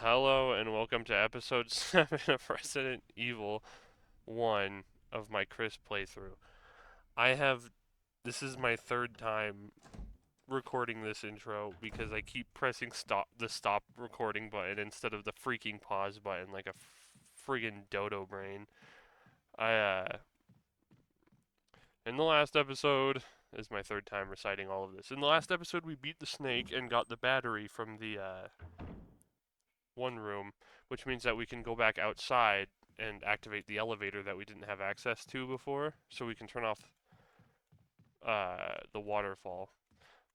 Hello and welcome to episode 7 of Resident Evil 1 of my Chris playthrough. This is my third time recording this intro because I keep pressing the stop recording button instead of the freaking pause button like a friggin' dodo brain. I, in the last episode, this is my third time reciting all of this. In the last episode, we beat the snake and got the battery from the, one room, which means that we can go back outside and activate the elevator that we didn't have access to before, so we can turn off the waterfall.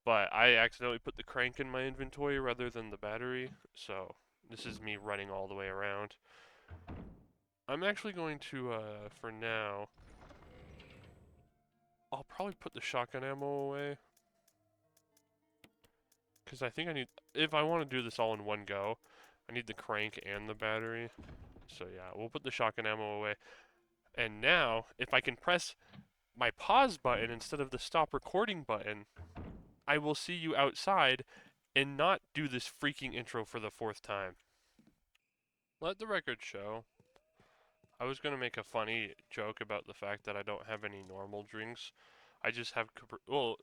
But I accidentally put the crank in my inventory rather than the battery, so this is me running all the way around. I'm actually going to, for now, I'll probably put the shotgun ammo away. Because I think if I want to do this all in one go, I need the crank and the battery. So yeah, we'll put the shotgun ammo away. And now, if I can press my pause button instead of the stop recording button, I will see you outside and not do this freaking intro for the fourth time. Let the record show. I was going to make a funny joke about the fact that I don't have any normal drinks. I just have, well,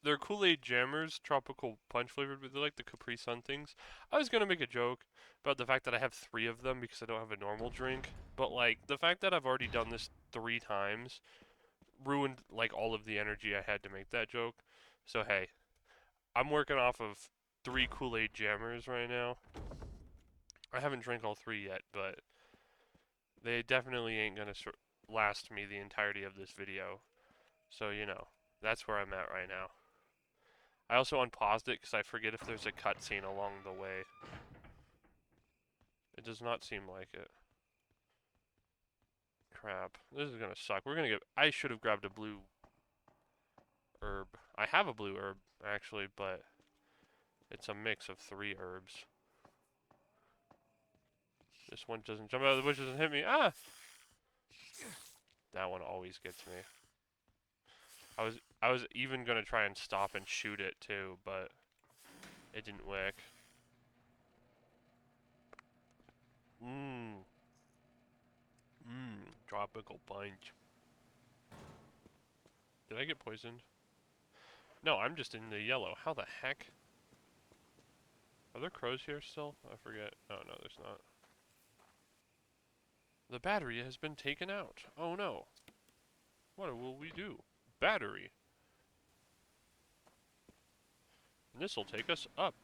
they're Kool-Aid Jammers, tropical punch flavored, but they're like the Capri Sun things. I was going to make a joke about the fact that I have 3 of them because I don't have a normal drink. But like, the fact that I've already done this 3 times ruined like all of the energy I had to make that joke. So hey, I'm working off of 3 Kool-Aid Jammers right now. I haven't drank all 3 yet, but they definitely ain't gonna last me the entirety of this video. So you know, that's where I'm at right now. I also unpaused it because I forget if there's a cutscene along the way. It does not seem like it. Crap. This is gonna suck. I should have grabbed a blue herb. I have a blue herb, actually, but it's a mix of 3 herbs. This one doesn't jump out of the bushes and hit me. Ah! That one always gets me. I was even gonna try and stop and shoot it too, but it didn't work. Mmm. Mmm. Tropical punch. Did I get poisoned? No, I'm just in the yellow. How the heck? Are there crows here still? I forget. Oh no, there's not. The battery has been taken out. Oh no. What will we do? Battery. And this will take us up.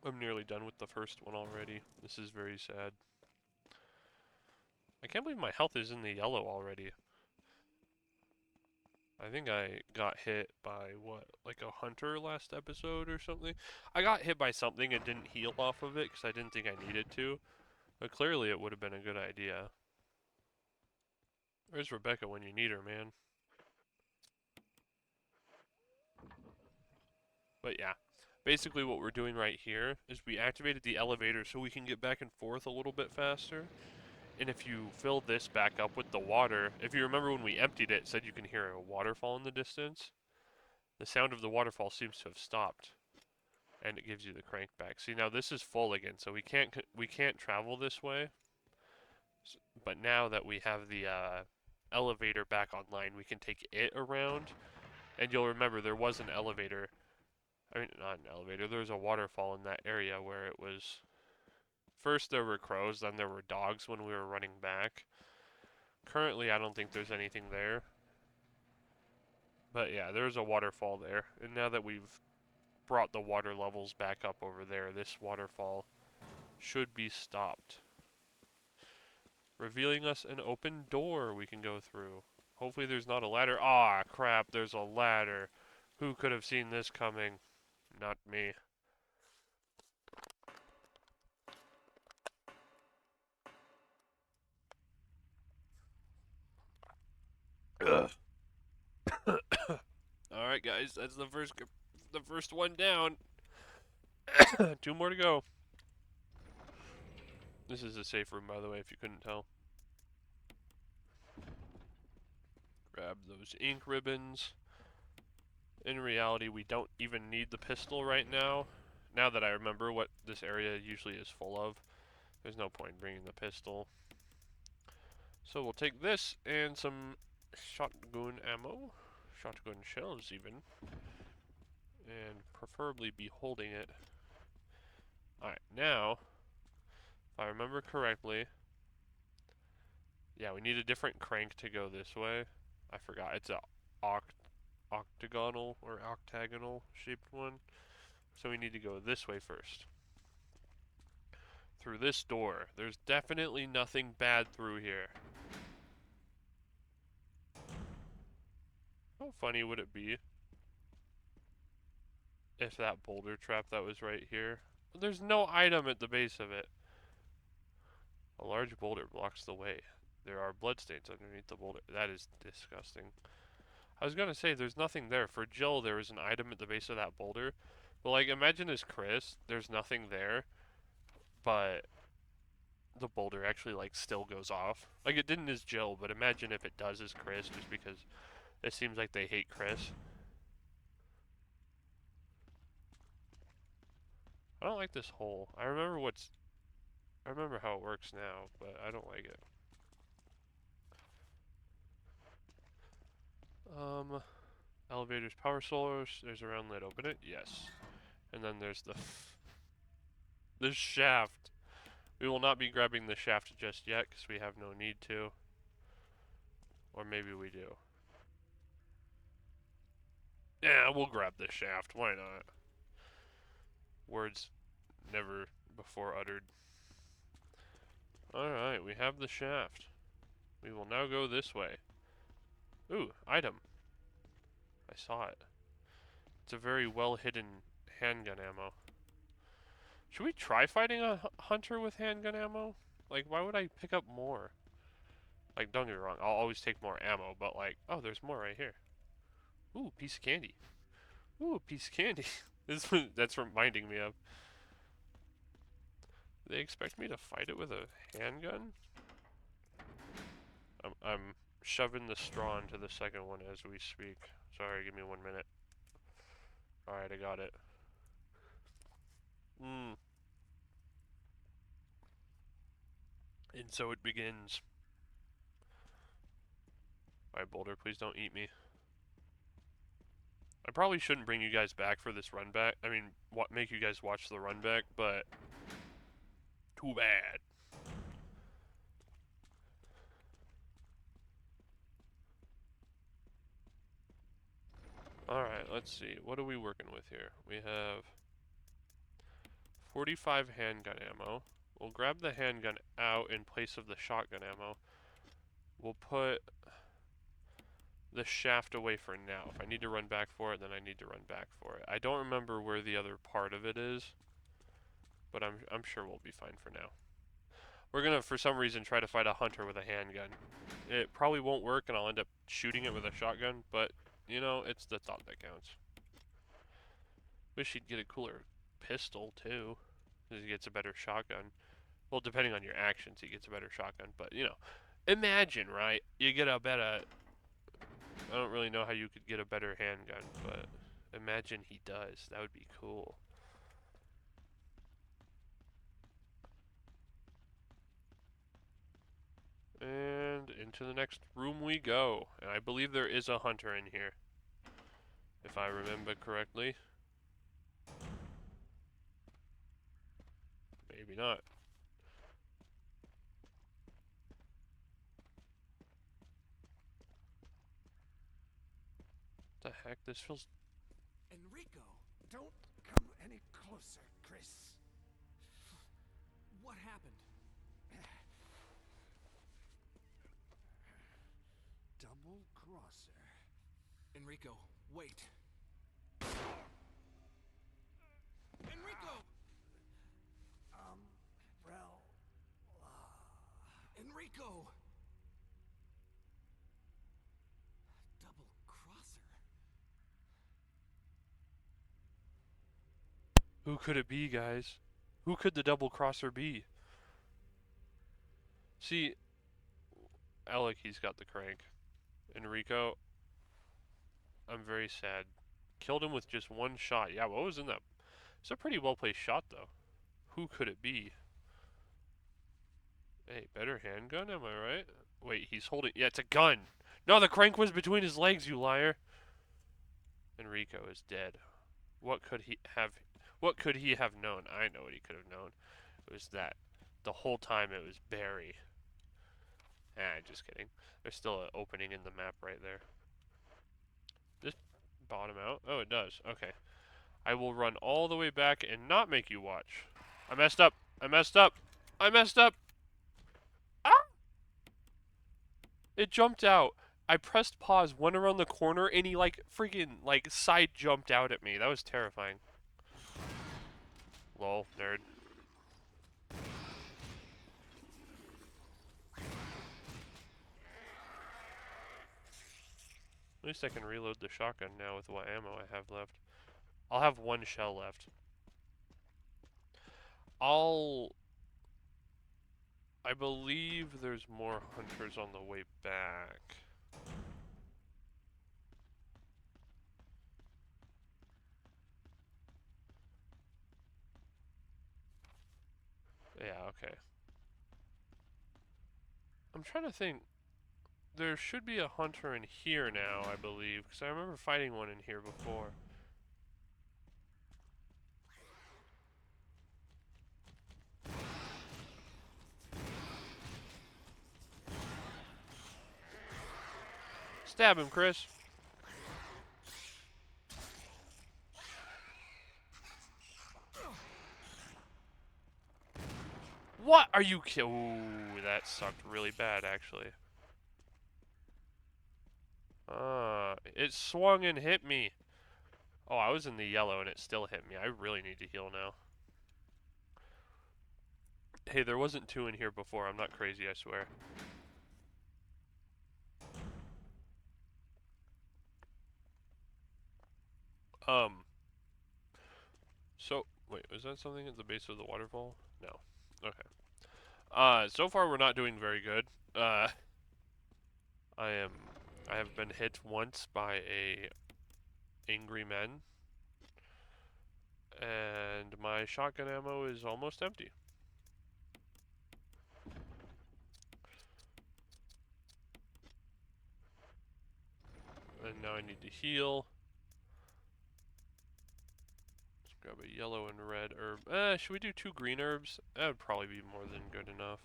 I'm nearly done with the first one already. This is very sad. I can't believe my health is in the yellow already. I think I got hit by, what, like a hunter last episode or something? I got hit by something and didn't heal off of it because I didn't think I needed to. But clearly it would have been a good idea. Where's Rebecca when you need her, man? But yeah, basically what we're doing right here is we activated the elevator so we can get back and forth a little bit faster. And if you fill this back up with the water, if you remember when we emptied it, it said you can hear a waterfall in the distance. The sound of the waterfall seems to have stopped, and it gives you the crank back. See, now this is full again, so we can't travel this way. But now that we have the elevator back online, we can take it around. And you'll remember there was an elevator. I mean, not an elevator. There was a waterfall in that area where it was. First there were crows, then there were dogs when we were running back. Currently, I don't think there's anything there. But yeah, there's a waterfall there. And now that we've brought the water levels back up over there, this waterfall should be stopped, revealing us an open door we can go through. Hopefully there's not a ladder. Ah, crap, there's a ladder. Who could have seen this coming? Not me. Alright guys, that's the first one down. 2 more to go. This is a safe room, by the way, if you couldn't tell. Grab those ink ribbons. In reality, we don't even need the pistol right now. Now that I remember what this area usually is full of, there's no point bringing the pistol. So we'll take this and some shotgun ammo, shotgun shells even, and preferably be holding it. Alright, now, if I remember correctly, yeah, we need a different crank to go this way. I forgot, it's a octagonal or octagonal shaped one. So we need to go this way first. Through this door. There's definitely nothing bad through here. How funny would it be if that boulder trap that was right here? There's no item at the base of it. A large boulder blocks the way. There are bloodstains underneath the boulder. That is disgusting. I was gonna say there's nothing there. For Jill, there was an item at the base of that boulder. But like, imagine as Chris, there's nothing there, but the boulder actually like still goes off. Like it didn't as Jill, but imagine if it does as Chris, just because it seems like they hate Chris. I don't like this hole. I remember how it works now, but I don't like it. Elevators, power source. There's a round lid. Open it. Yes. And then there's the shaft. We will not be grabbing the shaft just yet because we have no need to. Or maybe we do. Yeah, we'll grab the shaft. Why not? Words never before uttered. Alright, we have the shaft. We will now go this way. Ooh, item. I saw it. It's a very well hidden handgun ammo. Should we try fighting a hunter with handgun ammo? Like, why would I pick up more? Like, don't get me wrong, I'll always take more ammo, but like, oh, there's more right here. Ooh, piece of candy. Ooh, piece of candy. That's reminding me of. They expect me to fight it with a handgun? I'm shoving the straw into the second one as we speak. Sorry, give me 1 minute. Alright, I got it. And so it begins. Alright, Boulder, please don't eat me. I probably shouldn't bring you guys back for this run back. I mean, make you guys watch the run back, but too bad. Alright, let's see. What are we working with here? We have 45 handgun ammo. We'll grab the handgun out in place of the shotgun ammo. We'll put the shaft away for now. If I need to run back for it, then I need to run back for it. I don't remember where the other part of it is, but I'm sure we'll be fine for now. We're gonna, for some reason, try to fight a hunter with a handgun. It probably won't work, and I'll end up shooting it with a shotgun, but, you know, it's the thought that counts. Wish he'd get a cooler pistol, too, because he gets a better shotgun. Well, depending on your actions, he gets a better shotgun, but, you know, imagine, right? You get a better... I don't really know how you could get a better handgun, but imagine he does. That would be cool. And into the next room we go. And I believe there is a hunter in here, if I remember correctly. Maybe not. What the heck? This feels... Enrico, don't come any closer, Chris. What happened? Double crosser. Enrico, wait. Enrico! Well... Enrico! Double crosser. Who could it be, guys? Who could the double crosser be? See, Alec, he's got the crank. Enrico, I'm very sad. Killed him with just one shot. Yeah, what was in that? It's a pretty well placed shot, though. Who could it be? Hey, better handgun, am I right? Wait, he's holding. Yeah, it's a gun. No, the crank was between his legs, you liar. Enrico is dead. What could he have? What could he have known? I know what he could have known. It was that. The whole time it was Barry. Just kidding. There's still an opening in the map right there. This bottom out? Oh, it does. Okay. I will run all the way back and not make you watch. I messed up. I messed up. I messed up. Ah! It jumped out. I pressed pause, went around the corner, and he like freaking like side jumped out at me. That was terrifying. Lol, nerd. At least I can reload the shotgun now with what ammo I have left. I'll have one shell left. I believe there's more hunters on the way back. Yeah, okay. I'm trying to think. There should be a hunter in here now, I believe, because I remember fighting one in here before. Stab him, Chris. What are you Ooh, that sucked really bad, actually. It swung and hit me. Oh, I was in the yellow and it still hit me. I really need to heal now. Hey, there wasn't two in here before. I'm not crazy, I swear. So, wait, was that something at the base of the waterfall? No. Okay. So far we're not doing very good. I have been hit once by a angry man. And my shotgun ammo is almost empty. And now I need to heal. Let's grab a yellow and red herb. Should we do 2 green herbs? That would probably be more than good enough.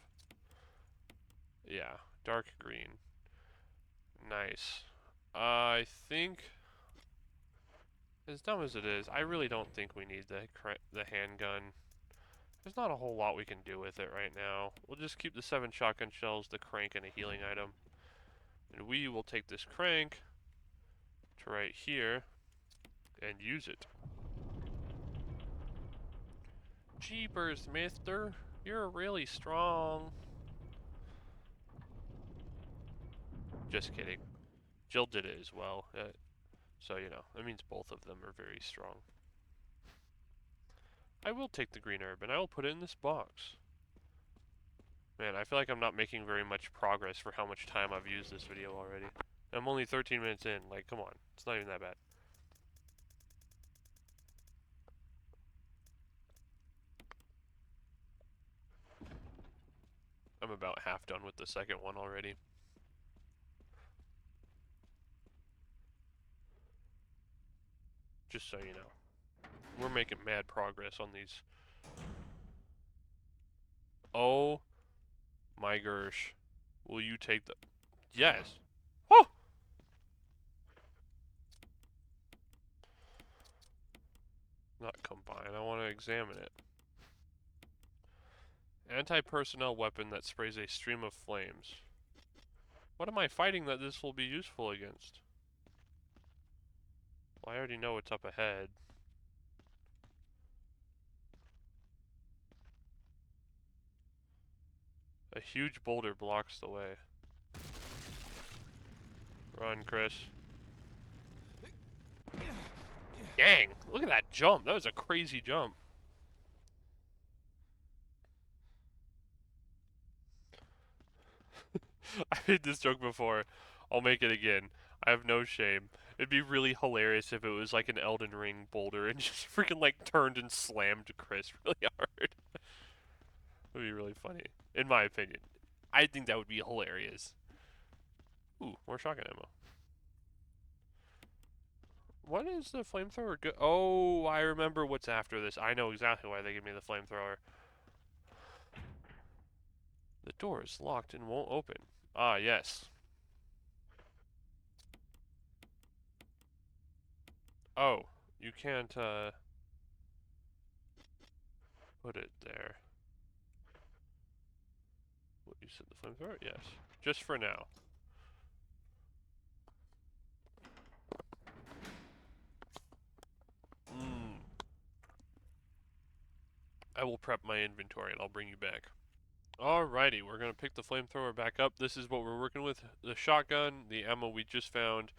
Yeah, dark green. Nice. I think, as dumb as it is, I really don't think we need the handgun. There's not a whole lot we can do with it right now. We'll just keep the 7 shotgun shells, the crank, and a healing item. And we will take this crank to right here and use it. Jeepers, mister. You're really strong. Just kidding. Jill did it as well. So, you know, that means both of them are very strong. I will take the green herb and I will put it in this box. Man, I feel like I'm not making very much progress for how much time I've used this video already. I'm only 13 minutes in. Like, come on. It's not even that bad. I'm about half done with the second one already. Just so you know. We're making mad progress on these. Oh my gosh. Will you take the... Yes. Woo! Not combine. I want to examine it. Anti-personnel weapon that sprays a stream of flames. What am I fighting that this will be useful against? Well, I already know what's up ahead. A huge boulder blocks the way. Run, Chris. Dang, look at that jump. That was a crazy jump. I made this joke before. I'll make it again. I have no shame. It'd be really hilarious if it was like an Elden Ring boulder and just freaking like turned and slammed Chris really hard. That'd be really funny, in my opinion. I think that would be hilarious. Ooh, more shotgun ammo. What is the flamethrower go? Oh, I remember what's after this. I know exactly why they give me the flamethrower. The door is locked and won't open. Ah, yes. Oh, you can't, put it there. What, you said the flamethrower? Yes. Just for now. Mm. I will prep my inventory and I'll bring you back. Alrighty, we're gonna pick the flamethrower back up. This is what we're working with. The shotgun, the ammo we just found,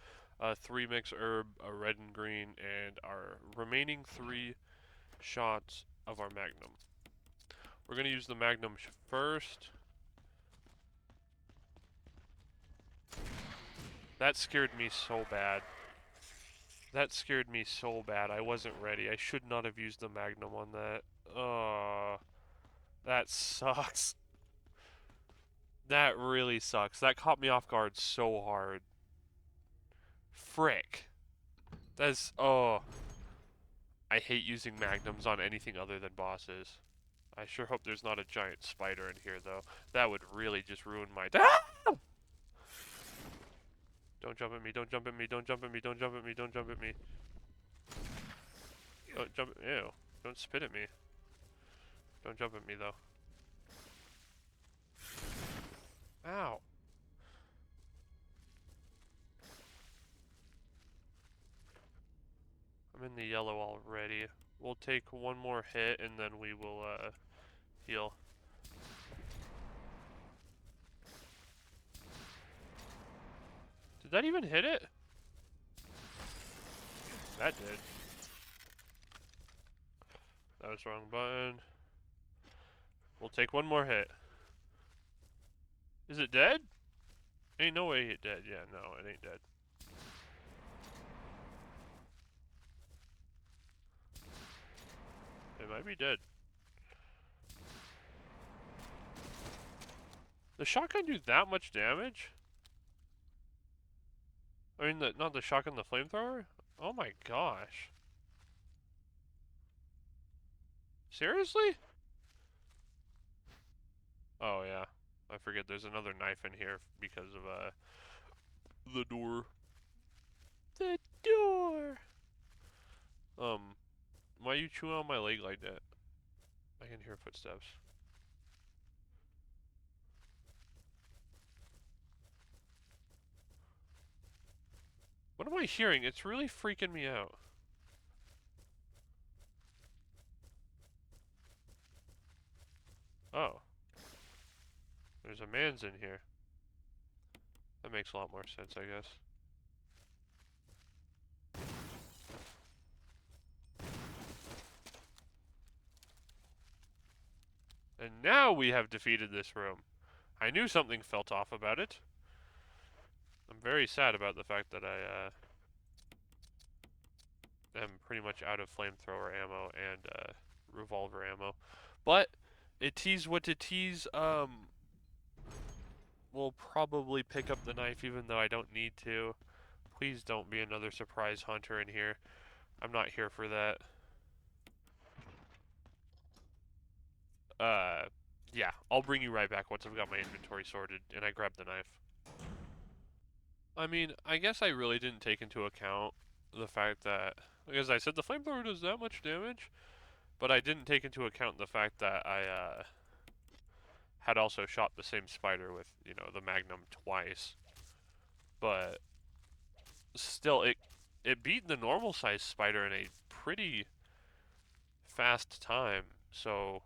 3 mix herb, a red and green, and our remaining 3 shots of our magnum. We're gonna use the magnum first. That scared me so bad. That scared me so bad. I wasn't ready. I should not have used the magnum on that. Oh, that sucks. That really sucks. That caught me off guard so hard. Frick. That's, oh. I hate using magnums on anything other than bosses. I sure hope there's not a giant spider in here, though. That would really just ruin my... Ah! Don't jump at me, don't jump at me, don't jump at me, don't jump at me, don't jump at me. Don't jump... Ew. Don't spit at me. Don't jump at me, though. Ow. I'm in the yellow already. We'll take one more hit, and then we will, heal. Did that even hit it? That did. That was the wrong button. We'll take one more hit. Is it dead? Ain't no way it dead. Yeah, no, it ain't dead. It might be dead. The shotgun do that much damage? I mean, not the shotgun, the flamethrower? Oh my gosh. Seriously? Oh yeah. I forget there's another knife in here because of, the door. The door! Why you chewing on my leg like that? I can hear footsteps. What am I hearing? It's really freaking me out. Oh. There's a man's in here. That makes a lot more sense, I guess. And now we have defeated this room. I knew something felt off about it. I'm very sad about the fact that I am pretty much out of flamethrower ammo and revolver ammo. But it tease what it tease. We'll probably pick up the knife even though I don't need to. Please don't be another surprise hunter in here. I'm not here for that. Yeah, I'll bring you right back once I've got my inventory sorted and I grab the knife. I mean, I guess I really didn't take into account the fact that, as I said, the flamethrower does that much damage, but I didn't take into account the fact that I had also shot the same spider with, you know, the Magnum twice. But still, it beat the normal size spider in a pretty fast time. So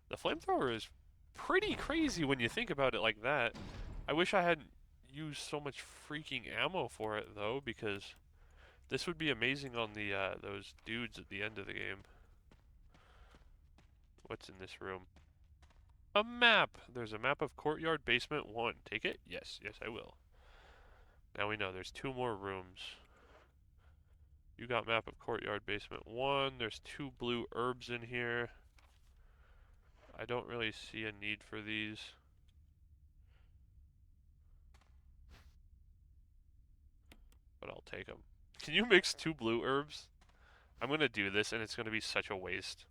the flamethrower is pretty crazy when you think about it like that. I wish I hadn't used so much freaking ammo for it though, because this would be amazing on the those dudes at the end of the game. What's in this room? A map! There's a map of Courtyard Basement 1. Take it? Yes, yes I will. Now we know there's 2 more rooms. You got map of courtyard basement 1. There's 2 blue herbs in here. I don't really see a need for these. But I'll take them. Can you mix 2 blue herbs? I'm gonna do this and it's gonna be such a waste.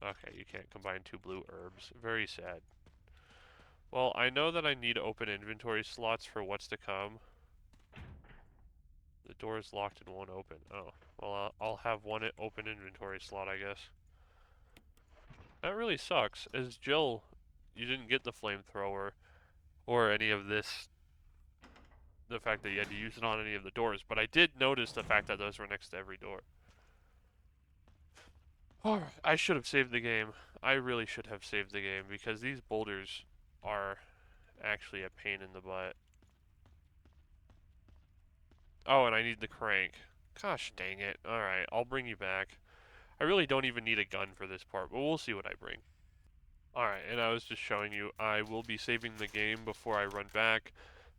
Okay, you can't combine 2 blue herbs. Very sad. Well, I know that I need open inventory slots for what's to come. The door is locked and won't open. Oh, well, I'll have one open inventory slot, I guess. That really sucks. As Jill, you didn't get the flamethrower or any of this, the fact that you had to use it on any of the doors, but I did notice the fact that those were next to every door. Alright, I should have saved the game. I really should have saved the game because these boulders are actually a pain in the butt. Oh, and I need the crank. Gosh dang it. Alright, I'll bring you back. I really don't even need a gun for this part, but we'll see what I bring. Alright, and I was just showing you, I will be saving the game before I run back,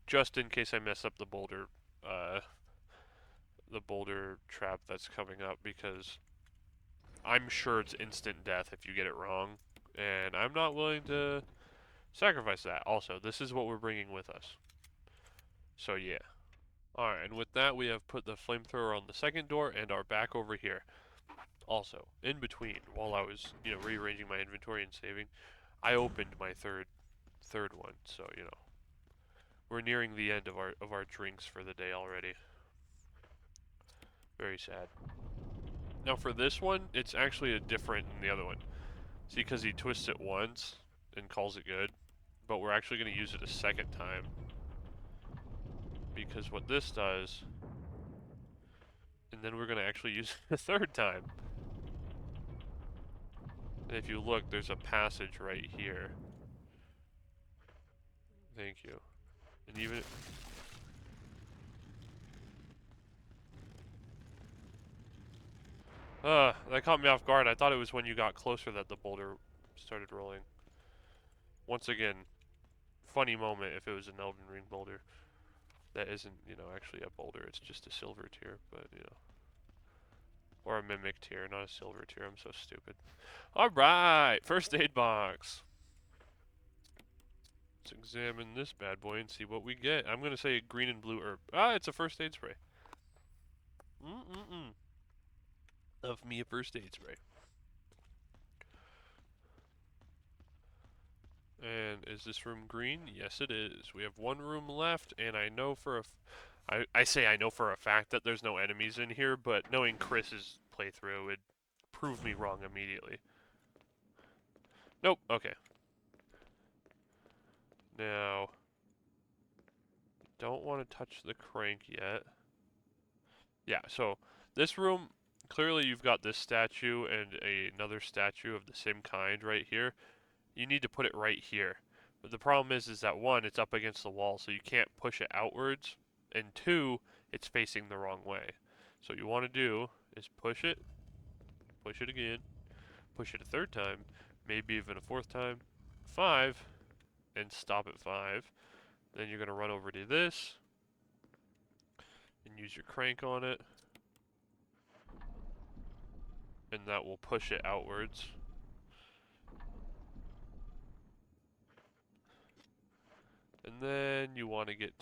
just in case I mess up the boulder trap that's coming up, because I'm sure it's instant death if you get it wrong, and I'm not willing to sacrifice that. Also, this is what we're bringing with us. So yeah. Alright, and with that we have put the flamethrower on the second door and are back over here. Also, in between, while I was, rearranging my inventory and saving, I opened my third one, so, we're nearing the end of our drinks for the day already. Very sad. Now for this one, it's actually different than the other one. See, because he twists it once and calls it good, but we're actually going to use it a second time. Because what this does, and then we're going to actually use it a third time. And if you look, there's a passage right here. Thank you. And even... that caught me off guard. I thought it was when you got closer that the boulder started rolling. Once again, funny moment if it was an Elden Ring boulder. That isn't, actually a boulder. It's just a silver tier, but, Or a mimic tier, not a silver tier. I'm so stupid. Alright, first aid box. Let's examine this bad boy and see what we get. I'm going to say green and blue herb. Ah, it's a first aid spray. Love me a first aid spray. And is this room green? Yes, it is. We have one room left, and I know for a... I say I know for a fact that there's no enemies in here, but knowing Chris's playthrough would prove me wrong immediately. Nope, okay. Now, don't want to touch the crank yet. Yeah, so this room, clearly you've got this statue and another statue of the same kind right here. You need to put it right here. But the problem is that one, it's up against the wall, so you can't push it outwards. And two, it's facing the wrong way. So what you want to do is push it again, push it a third time, maybe even a fourth time, 5, and stop at 5. Then you're going to run over to this, and use your crank on it, and that will push it outwards. And then you want to get...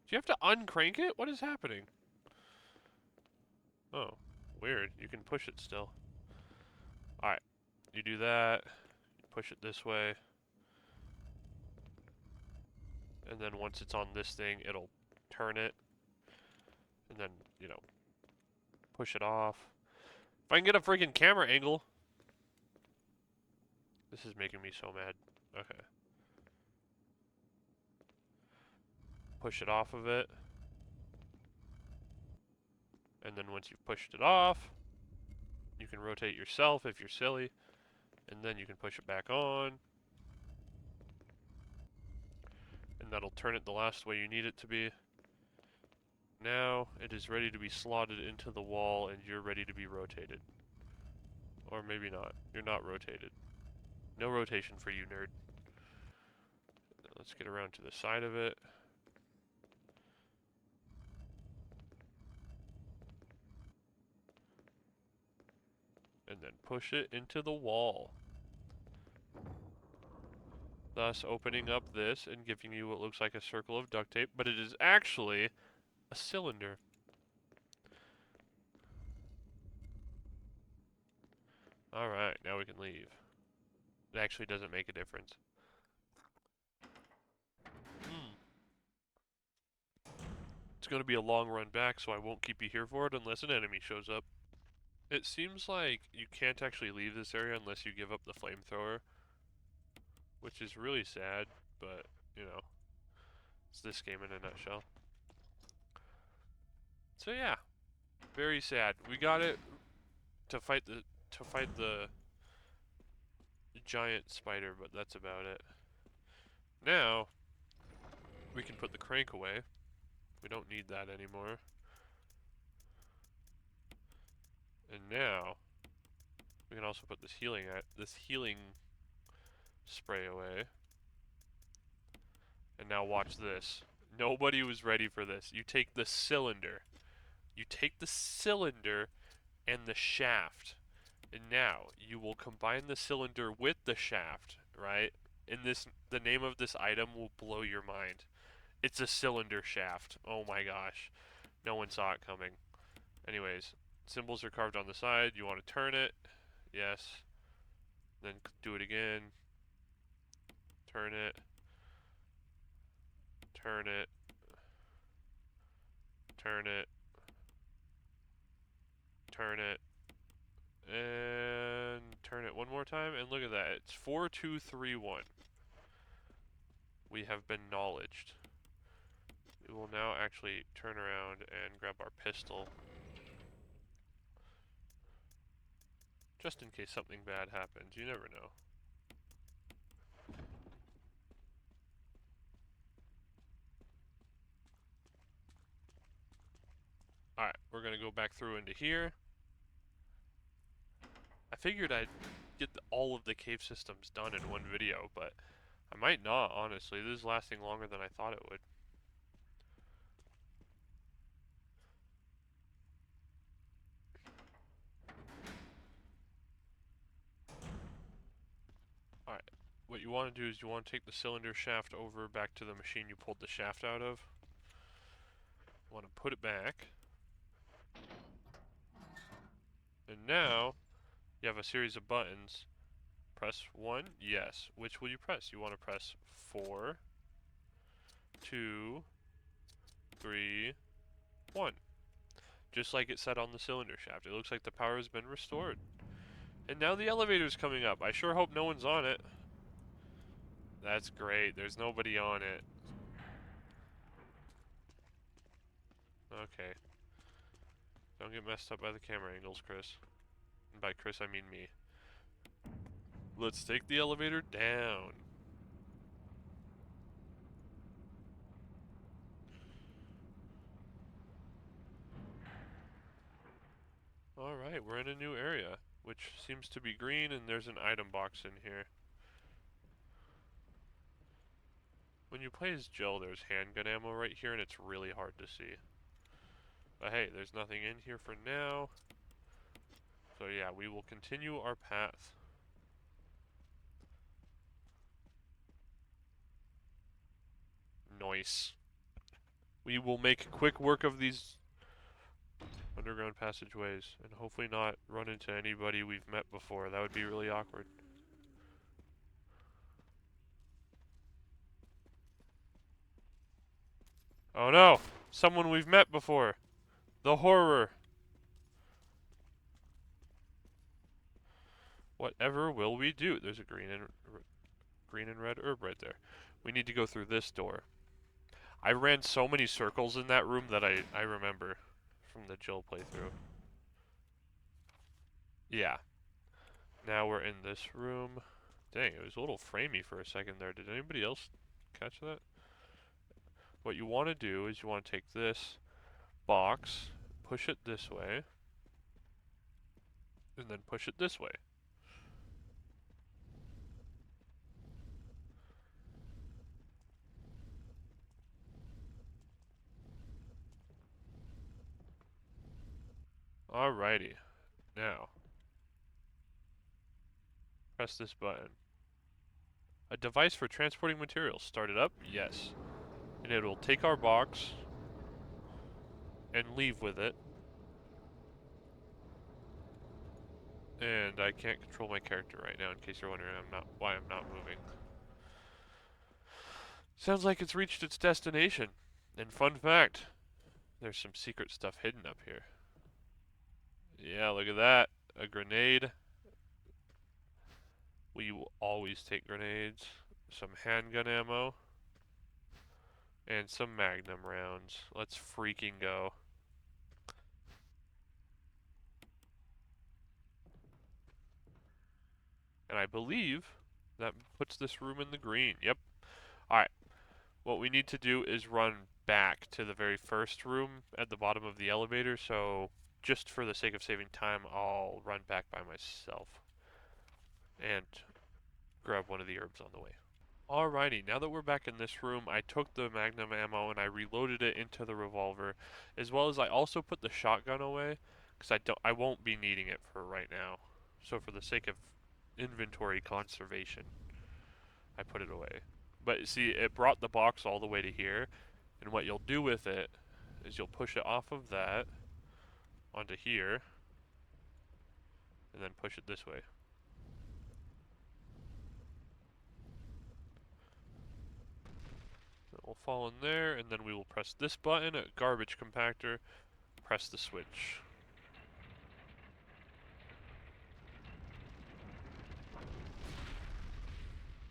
Do you have to uncrank it? What is happening? Oh, weird. You can push it still. Alright. You do that. You push it this way. And then once it's on this thing, it'll turn it. And then, push it off. If I can get a freaking camera angle. This is making me so mad. Okay. Push it off of it. And then once you've pushed it off, you can rotate yourself if you're silly. And then you can push it back on. And that'll turn it the last way you need it to be. Now it is ready to be slotted into the wall and you're ready to be rotated. Or maybe not. You're not rotated. No rotation for you, nerd. Let's get around to the side of it. then push it into the wall. Thus opening up this and giving you what looks like a circle of duct tape, but it is actually a cylinder. Alright, now we can leave. It actually doesn't make a difference. It's going to be a long run back, so I won't keep you here for it unless an enemy shows up. It seems like you can't actually leave this area unless you give up the flamethrower, which is really sad, but, you know, it's this game in a nutshell. So yeah, very sad. We got it to fight the giant spider, but that's about it. Now we can put the crank away. We don't need that anymore. And now we can also put this healing spray away. And now watch this. Nobody was ready for this. You take the cylinder. You take the cylinder and the shaft. And now you will combine the cylinder with the shaft, right? And the name of this item will blow your mind. It's a cylinder shaft. Oh my gosh. No one saw it coming. Anyways, symbols are carved on the side. You want to turn it. Yes. Then do it again. Turn it. Turn it. Turn it. Turn it. And turn it one more time. And look at that. It's 4, 2, 3, 1. We have been knowledged. We will now actually turn around and grab our pistol. Just in case something bad happens. You never know. Alright, we're going to go back through into here. I figured I'd get all of the cave systems done in one video, but I might not, honestly. This is lasting longer than I thought it would. Alright, what you want to do is you want to take the cylinder shaft over back to the machine you pulled the shaft out of. You want to put it back. And now, you have a series of buttons. Press 1, yes. Which will you press? You want to press 4, 2, 3, 1. Just like it said on the cylinder shaft. It looks like the power has been restored. And now the elevator's coming up. I sure hope no one's on it. That's great. There's nobody on it. Okay. Don't get messed up by the camera angles, Chris. And by Chris, I mean me. Let's take the elevator down. Alright, we're in a new area, which seems to be green, and there's an item box in here. When you play as Jill, there's handgun ammo right here, and it's really hard to see. But hey, there's nothing in here for now. So yeah, we will continue our path. Nice. We will make quick work of these underground passageways, and hopefully not run into anybody we've met before. That would be really awkward. Oh no! Someone we've met before! The horror! Whatever will we do? There's a green and red herb right there. We need to go through this door. I ran so many circles in that room that I remember from the Jill playthrough. Yeah. Now we're in this room. Dang, it was a little framey for a second there. Did anybody else catch that? What you want to do is you want to take this box, push it this way, and then push it this way. Alrighty. Now, Press this button. A device for transporting materials. Start it up? Yes. And it will take our box and leave with it. And I can't control my character right now, in case you're wondering why I'm not moving. Sounds like it's reached its destination. And fun fact, there's some secret stuff hidden up here. Yeah, look at that. A grenade. We will always take grenades. Some handgun ammo. And some magnum rounds. Let's freaking go. And I believe that puts this room in the green. Yep. Alright. What we need to do is run back to the very first room at the bottom of the elevator. So, just for the sake of saving time, I'll run back by myself. And grab one of the herbs on the way. Alrighty, now that we're back in this room, I took the magnum ammo and I reloaded it into the revolver, as well as I also put the shotgun away, because I won't be needing it for right now. So for the sake of inventory conservation, I put it away. But see, it brought the box all the way to here, and what you'll do with it is you'll push it off of that onto here, and then push it this way. It will fall in there, and then we will press this button, a garbage compactor, press the switch.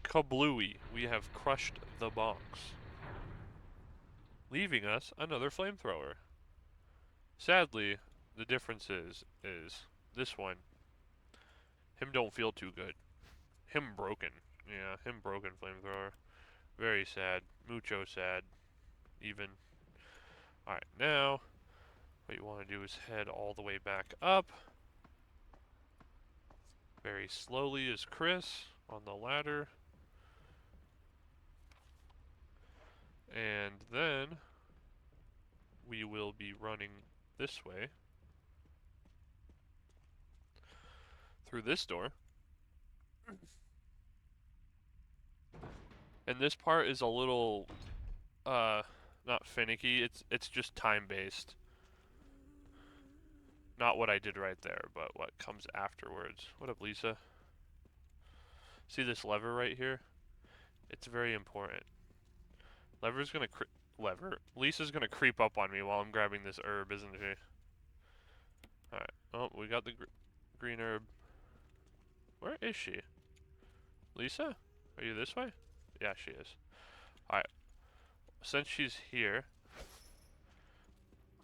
Kablooey, we have crushed the box, leaving us another flamethrower. Sadly, the difference is this one, him don't feel too good. Him broken. Yeah, him broken flamethrower. Very sad. Mucho sad. Even. Alright, now, what you want to do is head all the way back up. Very slowly as Chris on the ladder. And then we will be running this way through this door. And this part is a little not finicky. It's just time based. Not what I did right there, but what comes afterwards. What up, Lisa? See this lever right here? It's very important. Lever's gonna lever. Lisa's gonna creep up on me while I'm grabbing this herb, isn't she? Alright. Oh, we got the green herb. Where is she? Lisa? Are you this way? Yeah, she is. Alright. Since she's here,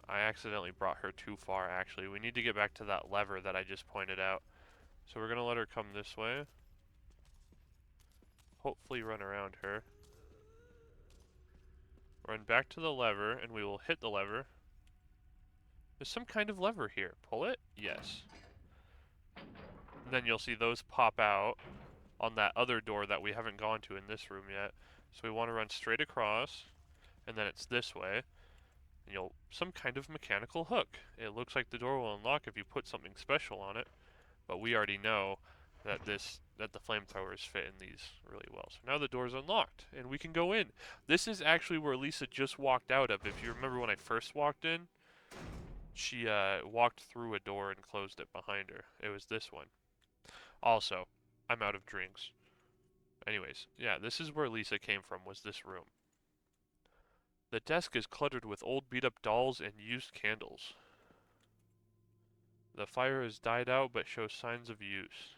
I accidentally brought her too far, actually. We need to get back to that lever that I just pointed out. So we're gonna let her come this way. Hopefully run around her. Run back to the lever, and we will hit the lever. There's some kind of lever here. Pull it? Yes. And then you'll see those pop out on that other door that we haven't gone to in this room yet. So we want to run straight across, and then it's this way. And you'll some kind of mechanical hook. It looks like the door will unlock if you put something special on it, but we already know that the flamethrowers fit in these really well. So now the door's unlocked, and we can go in. This is actually where Lisa just walked out of. If you remember when I first walked in, she walked through a door and closed it behind her. It was this one. Also, I'm out of drinks. Anyways, yeah, this is where Lisa came from, was this room. The desk is cluttered with old beat-up dolls and used candles. The fire has died out but shows signs of use.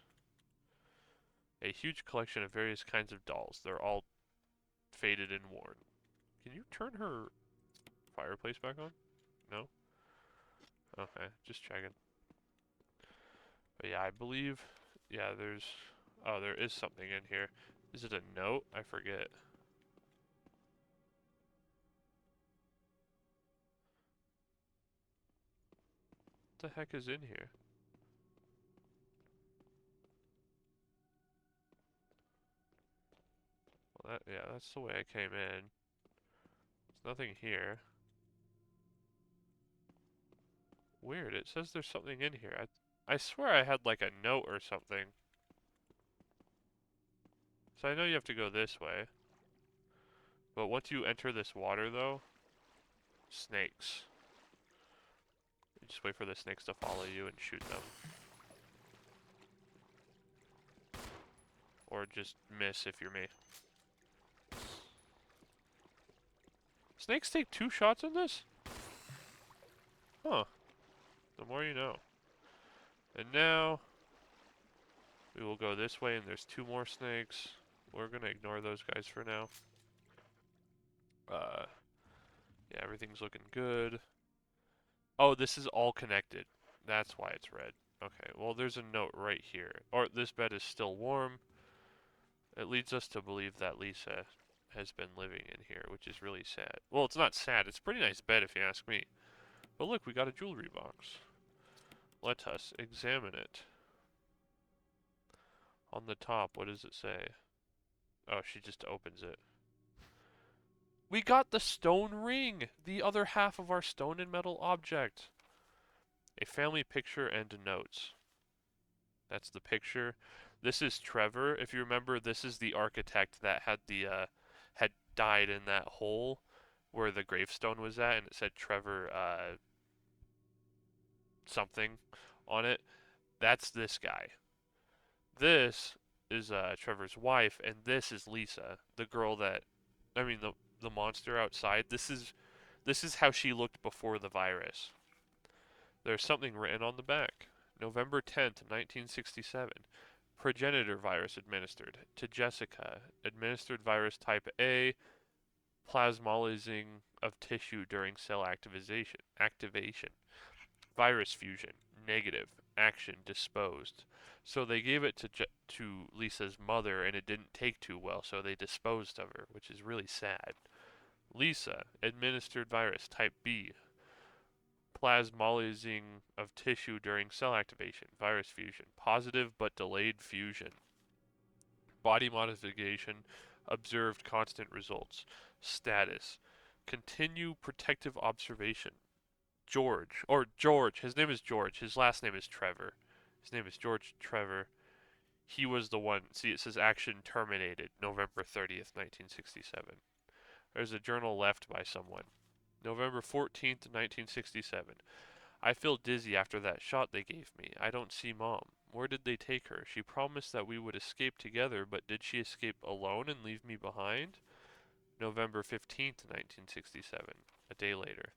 A huge collection of various kinds of dolls. They're all faded and worn. Can you turn her fireplace back on? No? Okay, just checking. But yeah, I believe... Yeah, there's... Oh, there is something in here. Is it a note? I forget. What the heck is in here? Well, yeah, that's the way I came in. There's nothing here. Weird, it says there's something in here. I swear I had like a note or something. So I know you have to go this way. But once you enter this water, though, snakes. You just wait for the snakes to follow you and shoot them. Or just miss if you're me. Snakes take 2 shots in this? Huh. The more you know. And now, we will go this way and there's 2 more snakes. We're gonna ignore those guys for now. Yeah, everything's looking good. Oh, this is all connected. That's why it's red. Okay, well there's a note right here. Or this bed is still warm. It leads us to believe that Lisa has been living in here, which is really sad. Well, it's not sad. It's a pretty nice bed if you ask me. But look, we got a jewelry box. Let us examine it. On the top, what does it say? Oh, she just opens it. We got the stone ring! The other half of our stone and metal object. A family picture and notes. That's the picture. This is Trevor. If you remember, this is the architect that had had died in that hole where the gravestone was at, and it said Trevor something on it. That's this guy. This is Trevor's wife, and this is Lisa, the girl that, I mean, the monster outside. This is how she looked before the virus. There's something written on the back. November 10th, 1967. Progenitor virus administered to Jessica. Administered virus type A. Plasmolizing of tissue during cell activation. Virus fusion. Negative. Action disposed. So they gave it to Lisa's mother, and it didn't take too well, so they disposed of her, which is really sad. Lisa, administered virus type B. Plasmolizing of tissue during cell activation. Virus fusion. Positive but delayed fusion. Body modification. Observed constant results. Status. Continue protective observation. George. His name is George. His last name is Trevor. His name is George Trevor. He was the one. See, it says action terminated November 30th, 1967. There's a journal left by someone. November 14th, 1967. I feel dizzy after that shot they gave me. I don't see Mom. Where did they take her? She promised that we would escape together, but did she escape alone and leave me behind? November 15th, 1967. A day later.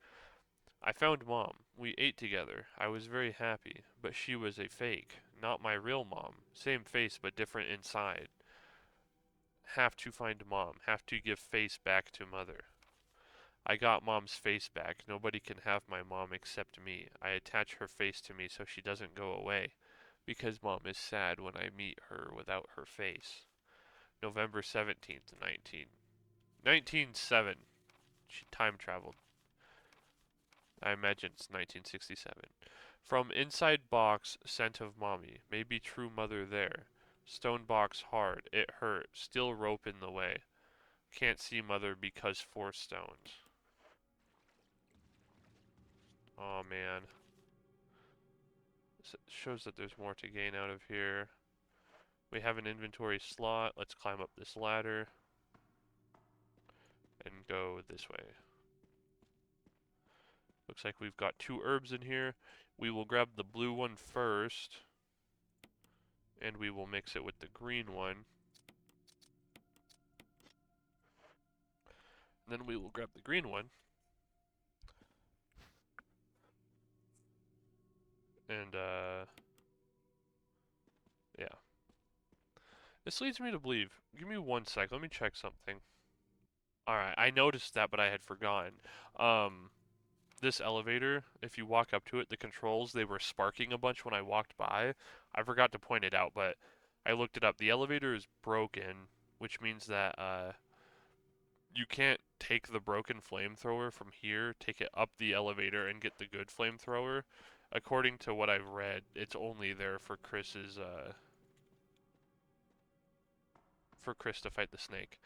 I found Mom. We ate together. I was very happy, but she was a fake. Not my real mom. Same face, but different inside. Have to find Mom. Have to give face back to Mother. I got Mom's face back. Nobody can have my mom except me. I attach her face to me so she doesn't go away. Because Mom is sad when I meet her without her face. November 17th, 1907. She time traveled. I imagine it's 1967. From inside box, scent of mommy. Maybe true mother there. Stone box hard. It hurt. Still rope in the way. Can't see mother because 4 stones. Oh man. This shows that there's more to gain out of here. We have an inventory slot. Let's climb up this ladder. And go this way. Looks like we've got 2 herbs in here. We will grab the blue one first. And we will mix it with the green one. And then we will grab the green one. And, yeah. This leads me to believe. Give me 1 sec. Let me check something. Alright, I noticed that, but I had forgotten. This elevator, if you walk up to it, the controls, they were sparking a bunch when I walked by. I forgot to point it out, but I looked it up. The elevator is broken, which means that you can't take the broken flamethrower from here, take it up the elevator, and get the good flamethrower. According to what I've read, it's only there for Chris's, for Chris to fight the snake.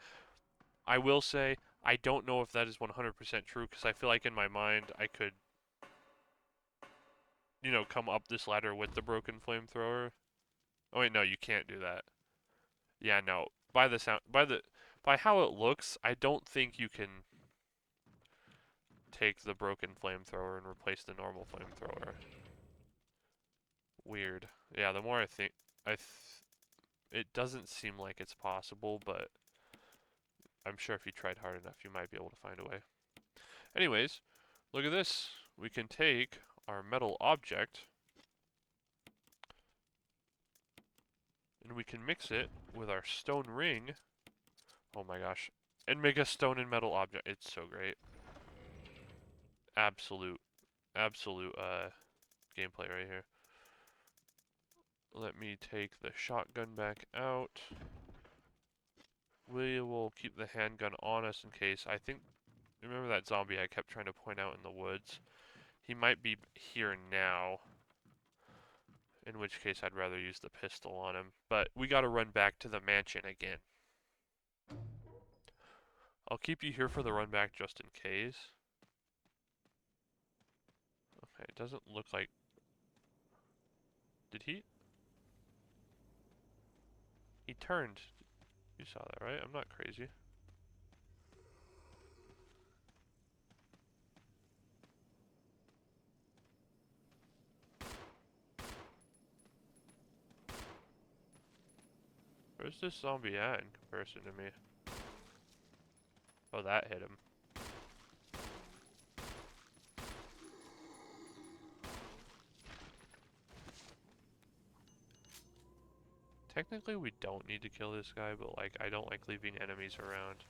I will say, I don't know if that is 100% true, because I feel like in my mind I could, you know, come up this ladder with the broken flamethrower. Oh wait, no, you can't do that. Yeah, no. by the sound, by how it looks, I don't think you can take the broken flamethrower and replace the normal flamethrower. Weird. Yeah, the more I think, it doesn't seem like it's possible, but I'm sure if you tried hard enough, you might be able to find a way. Anyways, look at this. We can take our metal object and we can mix it with our stone ring. Oh my gosh. And make a stone and metal object. It's so great. Absolute, absolute gameplay right here. Let me take the shotgun back out. We will keep the handgun on us in case. I think, remember that zombie I kept trying to point out in the woods? He might be here now. In which case I'd rather use the pistol on him. But we gotta run back to the mansion again. I'll keep you here for the run back just in case. Okay, it doesn't look like... Did he? He turned. You saw that, right? I'm not crazy. Where's this zombie at in comparison to me? Oh, that hit him. Technically, we don't need to kill this guy, but like, I don't like leaving enemies around.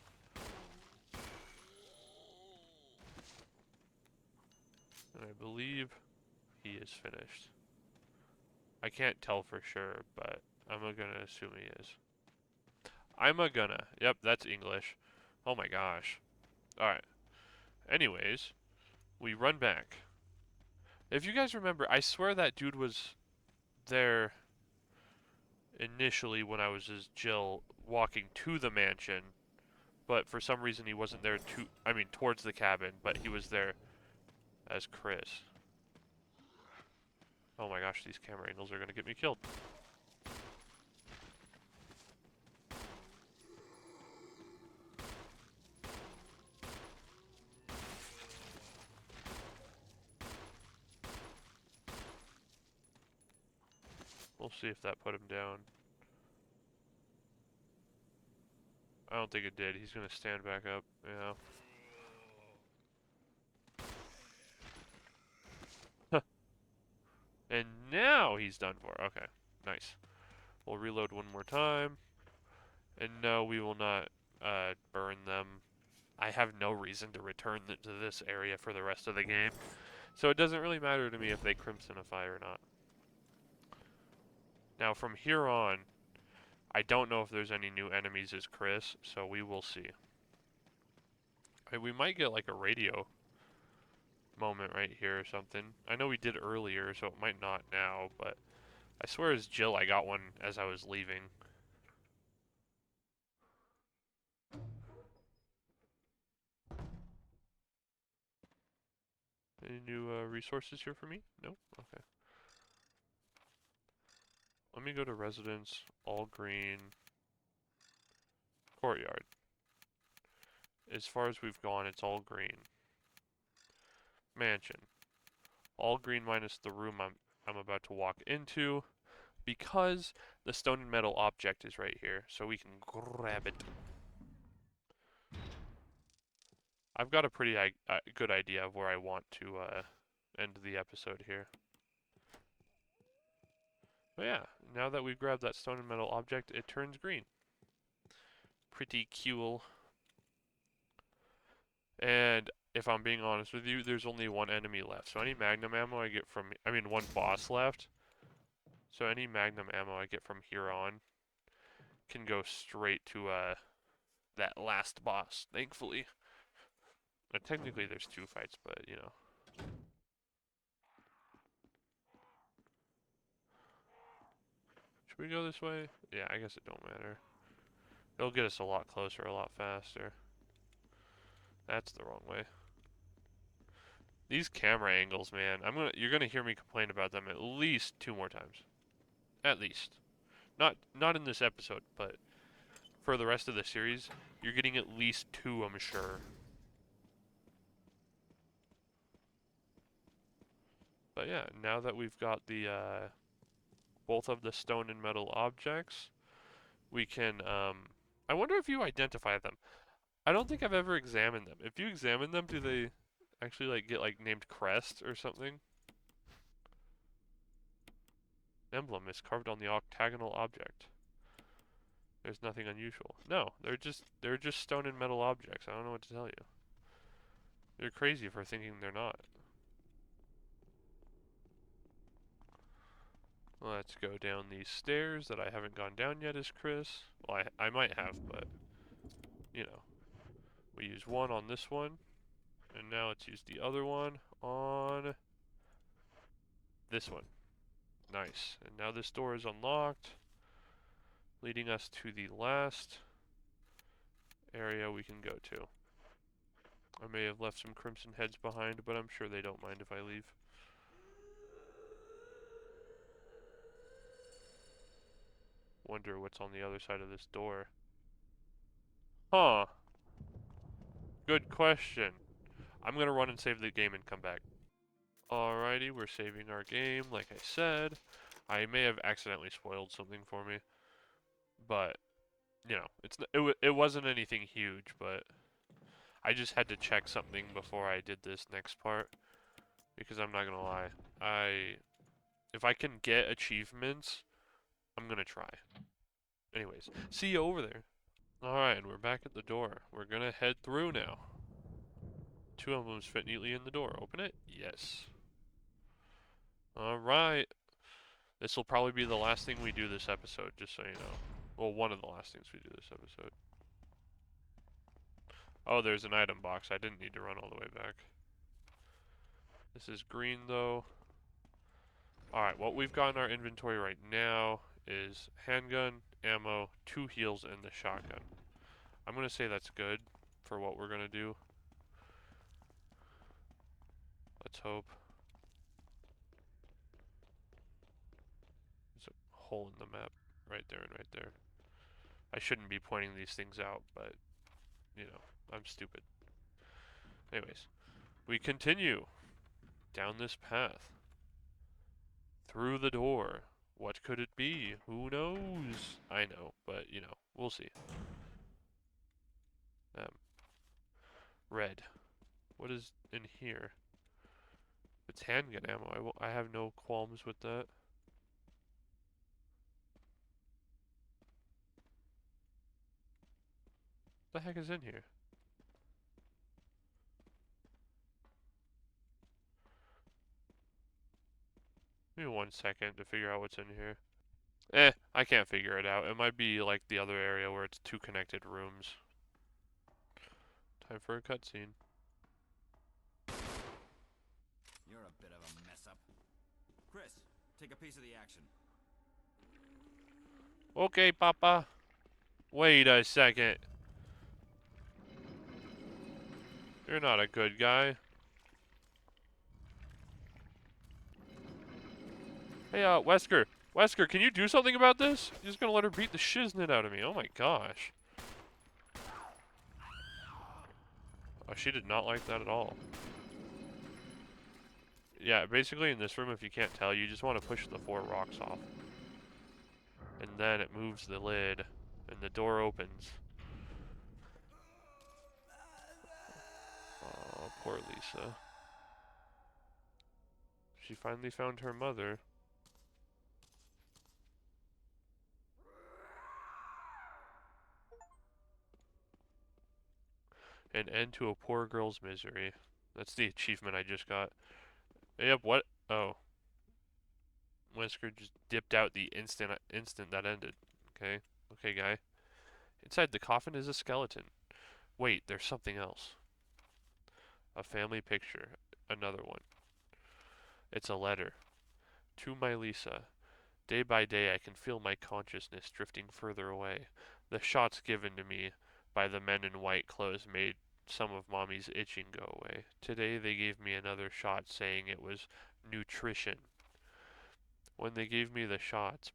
And I believe he is finished. I can't tell for sure, but I'm gonna assume he is. Yep, that's English. Oh my gosh. Alright. Anyways, we run back. If you guys remember, I swear that dude was there initially when I was as Jill walking to the mansion, but for some reason he wasn't there towards the cabin, but he was there as Chris. Oh my gosh, these camera angles are gonna get me killed. We'll see if that put him down. I don't think it did. He's gonna stand back up. Yeah. And now he's done for. Okay. Nice. We'll reload one more time. And no, we will not burn them. I have no reason to return to this area for the rest of the game. So it doesn't really matter to me if they crimsonify or not. Now from here on, I don't know if there's any new enemies as Chris, so we will see. We might get like a radio moment right here or something. I know we did earlier, so it might not now, but I swear as Jill I got one as I was leaving. Any new resources here for me? No? Okay. Let me go to residence, all green, courtyard. As far as we've gone, it's all green. Mansion. All green minus the room I'm about to walk into, because the stone and metal object is right here, so we can grab it. I've got a pretty good idea of where I want to end the episode here. But yeah, now that we've grabbed that stone and metal object, it turns green. Pretty cool. And if I'm being honest with you, there's only one enemy left. So any magnum ammo I get from, one boss left. So any magnum ammo I get from here on can go straight to that last boss, thankfully. And technically there's 2 fights, but you know. Should we go this way? Yeah, I guess it don't matter. It'll get us a lot closer, a lot faster. That's the wrong way. These camera angles, man, you're gonna hear me complain about them at least 2 more times. At least. Not in this episode, but for the rest of the series, you're getting at least 2, I'm sure. But yeah, now that we've got the both of the stone and metal objects, we can I wonder if you identify them. I don't think I've ever examined them. If you examine them, do they actually like get like named crest or something? Emblem is carved on the octagonal object. There's nothing unusual. No, they're just stone and metal objects. I don't know what to tell you. You're crazy for thinking they're not. Let's go down these stairs that I haven't gone down yet as Chris. Well, I might have, but, you know. We use one on this one, and now let's use the other one on this one. Nice. And now this door is unlocked, leading us to the last area we can go to. I may have left some crimson heads behind, but I'm sure they don't mind if I leave. Wonder what's on the other side of this door. Huh. Good question. I'm gonna run and save the game and come back. Alrighty, we're saving our game, like I said. I may have accidentally spoiled something for me, but, you know, it wasn't anything huge, but I just had to check something before I did this next part, because I'm not gonna lie, if I can get achievements, I'm gonna try. Anyways, see you over there. Alright, and we're back at the door. We're gonna head through now. 2 emblems fit neatly in the door. Open it? Yes. Alright. This will probably be the last thing we do this episode, just so you know. Well, one of the last things we do this episode. Oh, there's an item box. I didn't need to run all the way back. This is green, though. Alright, what we've got in our inventory right now is handgun, ammo, 2 heals, and the shotgun. I'm going to say that's good for what we're going to do. Let's hope. There's a hole in the map right there and right there. I shouldn't be pointing these things out, but, you know, I'm stupid. Anyways, we continue down this path. Through the door. What could it be? Who knows? I know, but, you know, we'll see. Red. What is in here? It's handgun ammo. I have no qualms with that. What the heck is in here? Give me 1 second to figure out what's in here. I can't figure it out. It might be like the other area where it's 2 connected rooms. Time for a cutscene. You're a bit of a mess up. Chris, take a piece of the action. Okay, Papa. Wait a second. You're not a good guy. Hey, Wesker. Wesker, can you do something about this? You're just gonna let her beat the shiznit out of me. Oh my gosh. Oh, she did not like that at all. Yeah, basically in this room, if you can't tell, you just want to push the 4 rocks off. And then it moves the lid, and the door opens. Oh, poor Lisa. She finally found her mother. An end to a poor girl's misery. That's the achievement I just got. Yep, what? Oh. Wesker just dipped out the instant that ended. Okay. Okay, guy. Inside the coffin is a skeleton. Wait, there's something else. A family picture. Another one. It's a letter. To my Lisa. Day by day I can feel my consciousness drifting further away. The shots given to me by the men in white clothes made some of Mommy's itching go away. Today they gave me another shot saying it was nutrition. When they gave me the shots,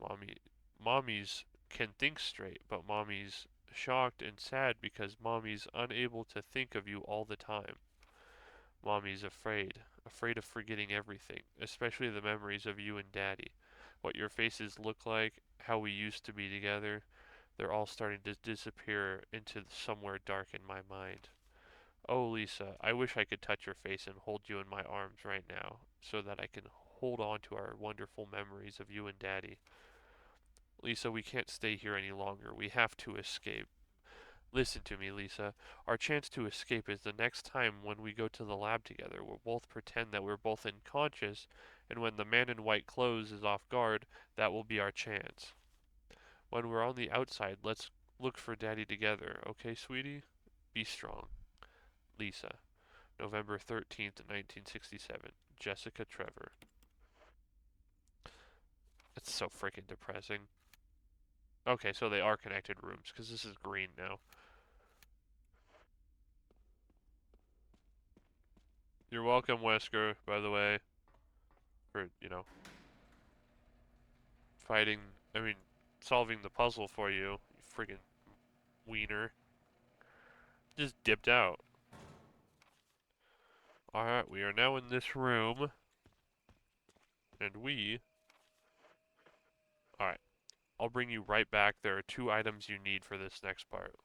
Mommy's can think straight, but Mommy's shocked and sad because Mommy's unable to think of you all the time. Mommy's afraid of forgetting everything, especially the memories of you and Daddy. What your faces look like, how we used to be together, they're all starting to disappear into somewhere dark in my mind. Oh, Lisa, I wish I could touch your face and hold you in my arms right now, so that I can hold on to our wonderful memories of you and Daddy. Lisa, we can't stay here any longer. We have to escape. Listen to me, Lisa. Our chance to escape is the next time when we go to the lab together. We'll both pretend that we're both unconscious, and when the man in white clothes is off guard, that will be our chance. When we're on the outside, let's look for Daddy together, okay, sweetie? Be strong. Lisa. November 13th, 1967. Jessica Trevor. That's so freaking depressing. Okay, so they are connected rooms, because this is green now. You're welcome, Wesker, by the way, for, fighting, I mean, solving the puzzle for you, you friggin' wiener. Just dipped out. Alright, we are now in this room, and Alright, I'll bring you right back. There are 2 items you need for this next part.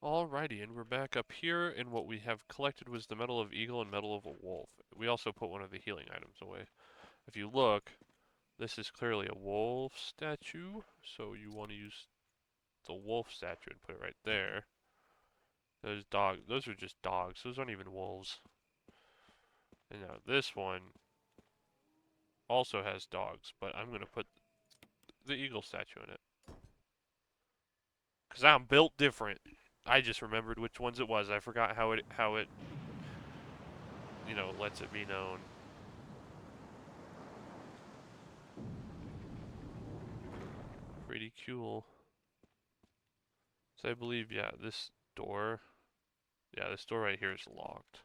Alrighty, and we're back up here, and what we have collected was the Medal of Eagle and Medal of a Wolf. We also put one of the healing items away. If you look, this is clearly a wolf statue, so you want to use the wolf statue and put it right there. Those are just dogs. Those aren't even wolves. And now this one also has dogs, but I'm gonna put the eagle statue in it. Cause I'm built different. I just remembered which ones it was. I forgot how it lets it be known. Pretty cool. So I believe, yeah, this door right here is locked.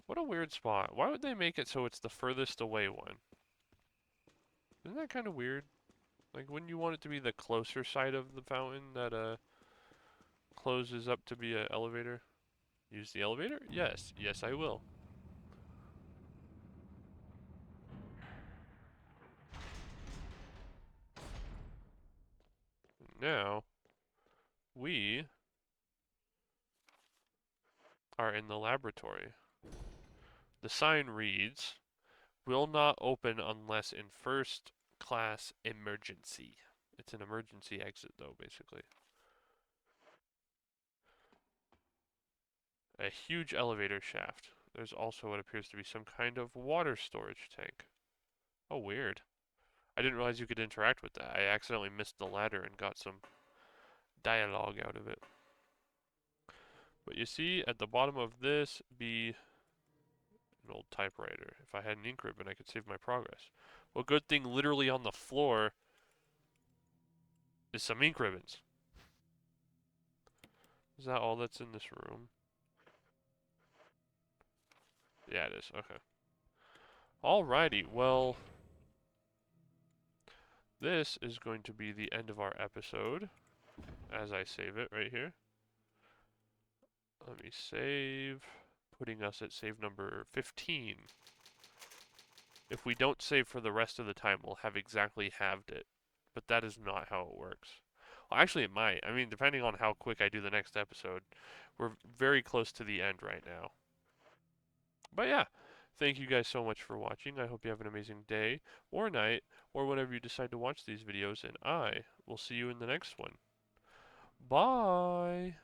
What a weird spot. Why would they make it so it's the furthest away one? Isn't that kind of weird? Like, wouldn't you want it to be the closer side of the fountain that closes up to be an elevator? Use the elevator? Yes. Yes, I will. Now, we are in the laboratory. The sign reads, will not open unless in first class emergency. It's an emergency exit though, basically. A huge elevator shaft. There's also what appears to be some kind of water storage tank. Oh, weird. I didn't realize you could interact with that. I accidentally missed the ladder and got some dialogue out of it. But you see, at the bottom of this be an old typewriter. If I had an ink ribbon, I could save my progress. Well, good thing literally on the floor is some ink ribbons. Is that all that's in this room? Yeah, it is. Okay. Alrighty, well, this is going to be the end of our episode as I save it right here. Let me save, putting us at save number 15. If we don't save for the rest of the time, we'll have exactly halved it. But that is not how it works. Well, actually, it might. I mean, depending on how quick I do the next episode, we're very close to the end right now. But yeah, thank you guys so much for watching. I hope you have an amazing day or night or whenever you decide to watch these videos, and I will see you in the next one. Bye!